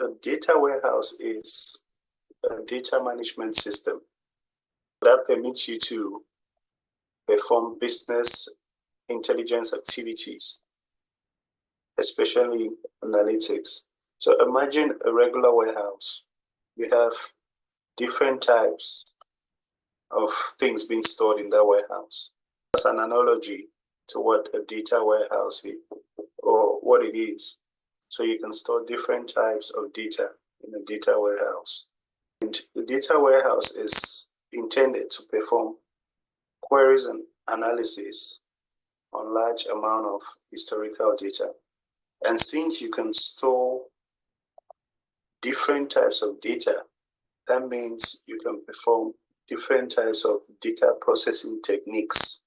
A data warehouse is a data management system that permits you to perform business intelligence activities, especially analytics. So imagine a regular warehouse. We have different types of things being stored in that warehouse. That's an analogy to what a data warehouse is, or what it is. So you can store different types of data in a data warehouse. And the data warehouse is intended to perform queries and analysis on large amount of historical data. And since you can store different types of data, that means you can perform different types of data processing techniques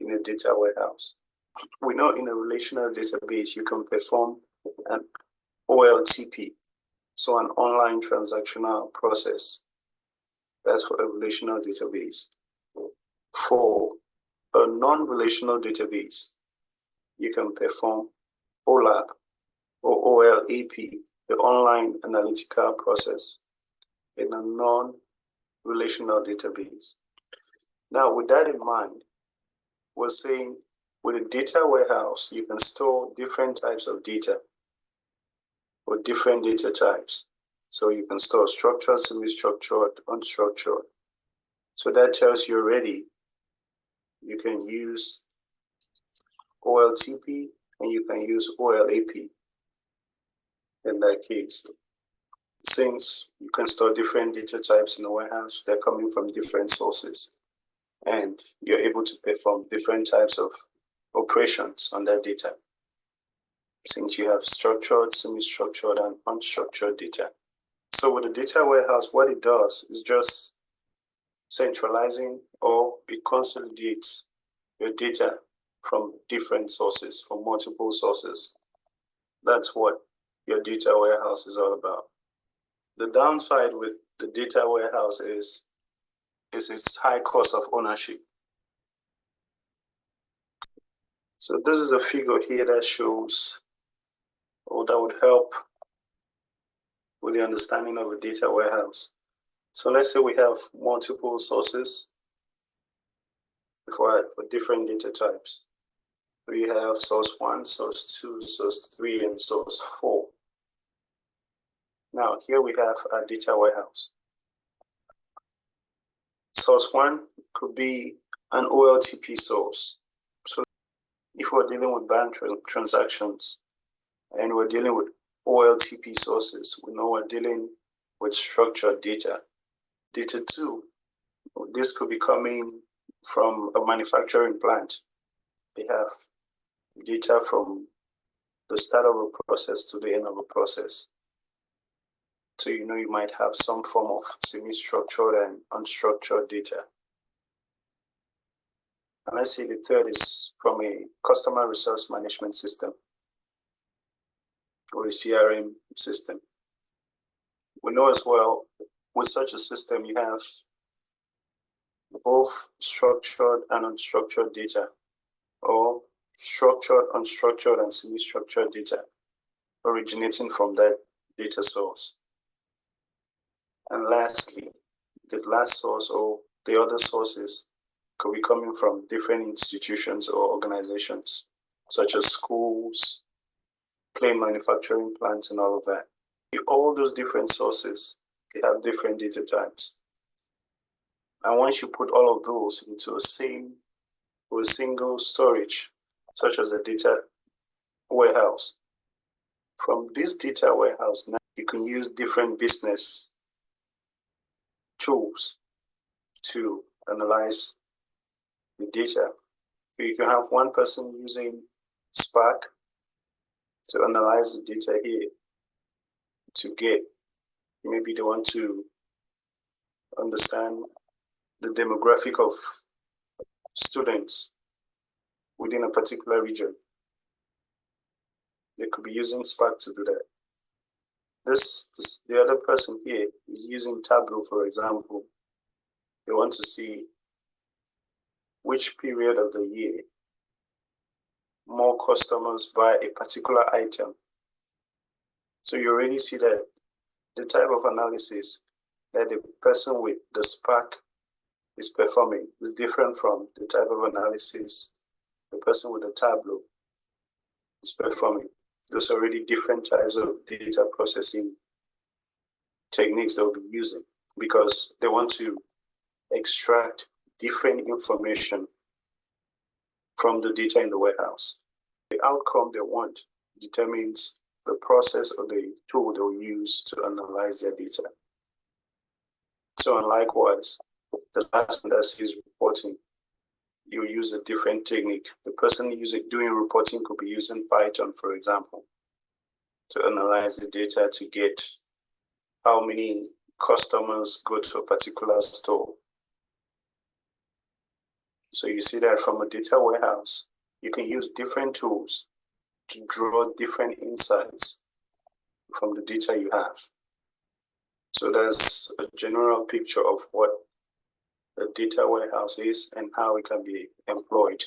in a data warehouse. We know in a relational database, you can perform an OLTP, so an online transactional process. That's for a relational database. For a non-relational database, you can perform OLAP or OLAP, the online analytical process, in a non-relational database. Now, with that in mind, we're saying with a data warehouse, you can store different types of data or different data types. So you can store structured, semi-structured, unstructured. So that tells you already you can use OLTP and you can use OLAP in that case. Since you can store different data types in a warehouse, they're coming from different sources, and you're able to perform different types of operations on that data, since you have structured, semi-structured, and unstructured data. So with a data warehouse, what it does is just centralizing, or it consolidates your data from different sources, from multiple sources. That's what your data warehouse is all about. The downside with the data warehouse is its high cost of ownership. So this is a figure here that shows, or that would help with the understanding of a data warehouse. So let's say we have multiple sources for different data types. We have source 1, source 2, source 3, and source 4. Now here we have a data warehouse. Source 1 could be an OLTP source. So if we're dealing with bank transactions and we're dealing with OLTP sources, we know we're dealing with structured data. Data 2, this could be coming from a manufacturing plant. They have data from the start of a process to the end of a process. So you know you might have some form of semi-structured and unstructured data. And let's see, the third is from a customer resource management system or a CRM system. We know as well, with such a system, you have both structured and unstructured data, or structured, unstructured, and semi-structured data originating from that data source. And lastly, the last source or the other sources could be coming from different institutions or organizations, such as schools, plane manufacturing plants, and all of that. All those different sources, they have different data types. And once you put all of those into a single storage, such as a data warehouse, from this data warehouse, now you can use different business tools to analyze the data. You can have one person using Spark to analyze the data here to get, maybe they want to understand the demographic of students within a particular region. They could be using Spark to do that. The other person here is using Tableau, for example. They want to see which period of the year more customers buy a particular item. So you already see that the type of analysis that the person with the Spark is performing is different from the type of analysis the person with the Tableau is performing. Those are already different types of data processing techniques they'll be using because they want to extract different information from the data in the warehouse. The outcome they want determines the process or the tool they'll use to analyze their data. So, and likewise, the last one that is reporting, you use a different technique. The person doing reporting could be using Python, for example, to analyze the data to get how many customers go to a particular store. So you see that from a data warehouse, you can use different tools to draw different insights from the data you have. So that's a general picture of what a data warehouse is and how it can be employed.